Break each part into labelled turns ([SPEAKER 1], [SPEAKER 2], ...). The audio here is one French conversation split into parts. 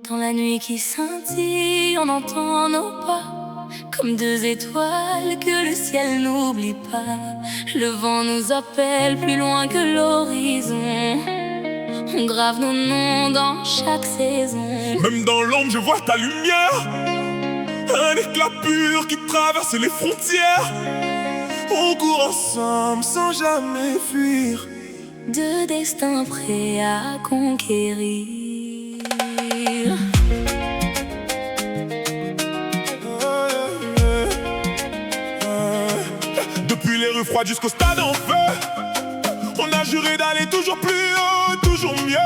[SPEAKER 1] Dans la nuit qui scintille, on entend nos pas, comme deux étoiles que le ciel n'oublie pas. Le vent nous appelle plus loin que l'horizon. On grave nos noms dans chaque saison.
[SPEAKER 2] Même dans l'ombre je vois ta lumière, un éclat pur qui traverse les frontières. On court ensemble sans jamais fuir,
[SPEAKER 1] Deux destins prêts à conquérir.
[SPEAKER 2] Depuis les rues froides jusqu'au stade en feu, on a juré d'aller toujours plus haut, toujours mieux.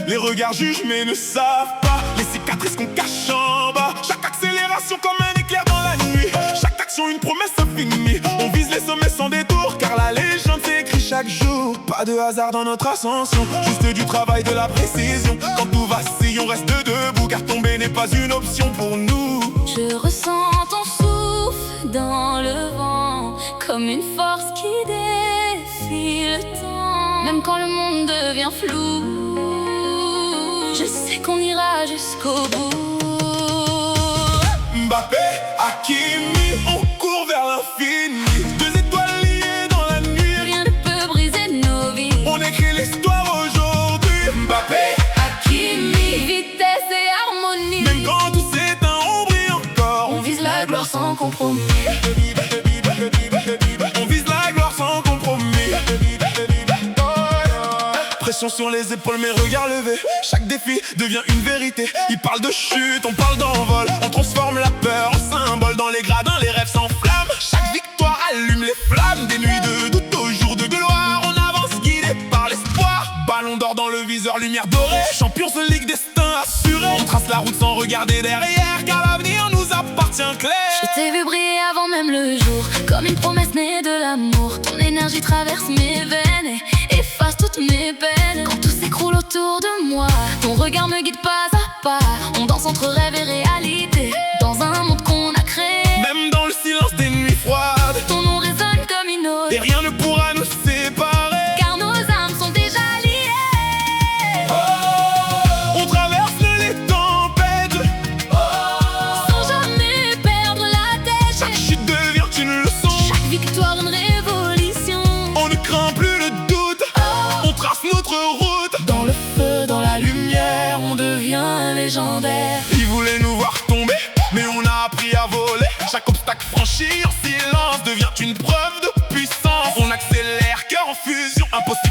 [SPEAKER 2] Les regards jugent mais ne savent pas les cicatrices qu'on cache en bas. Chaque accélération comme un éclair dans la nuit, chaque action une promesse infinie. On vise les sommets sans détour car la légende s'écrit chaque jour. Pas de hasard dans notre ascension, juste du travail, de la précision. Quand tout vacille on reste debout car tomber n'est pas une option pour nous.
[SPEAKER 1] Je ressens ton souffle dans le vent, comme une force qui défie le temps. Même quand le monde devient flou, je sais qu'on ira jusqu'au bout.
[SPEAKER 2] Mbappé, Hakimi, on court vers l'infini. Deux étoiles liées dans la nuit,
[SPEAKER 1] Rien ne peut briser nos vies.
[SPEAKER 2] on écrit l'histoire aujourd'hui. Mbappé,
[SPEAKER 1] Hakimi, vitesse et harmonie.
[SPEAKER 2] même quand tout s'éteint, on brille encore.
[SPEAKER 1] On vise la gloire sans compromis.
[SPEAKER 2] On vise la gloire sans compromis. Pression sur les épaules, mes regards levés. Chaque défi devient une vérité. Ils parlent de chute, on parle d'envol. On transforme la peur en symbole. Dans les gradins, les rêves s'enflamment. Chaque victoire allume les flammes. Des nuits de doute au jour de gloire. On avance guidé par l'espoir. Ballon d'or dans le viseur, lumière dorée. Champions de ligue, destin assuré. On trace la route sans regarder derrière, car l'avenir nous appartient clair.
[SPEAKER 1] Je t'ai vu briller avant même le jour, comme une promesse née de l'amour. Ton énergie traverse mes veines et efface toutes mes peines. Quand tout s'écroule autour de moi, ton regard me guide pas à pas. On danse entre rêve et réalité, dans un monde qu'on a créé.
[SPEAKER 2] Même dans le silence des nuits froides,
[SPEAKER 1] Ton nom résonne comme une ode,
[SPEAKER 2] et rien ne pourra nous séparer.
[SPEAKER 1] car nos âmes sont déjà liées.
[SPEAKER 2] On traverse les tempêtes,
[SPEAKER 1] Sans jamais perdre la tête,
[SPEAKER 2] chaque chute devient une leçon.
[SPEAKER 1] chaque victoire une révolution.
[SPEAKER 2] On ne craint plus le doute, on trace notre route. Dans le feu, dans la lumière, on devient
[SPEAKER 1] Légendaire.
[SPEAKER 2] Ils voulaient nous voir tomber, mais on a appris à voler. Chaque obstacle franchi en silence devient une preuve de puissance. On accélère, cœur en fusion, impossible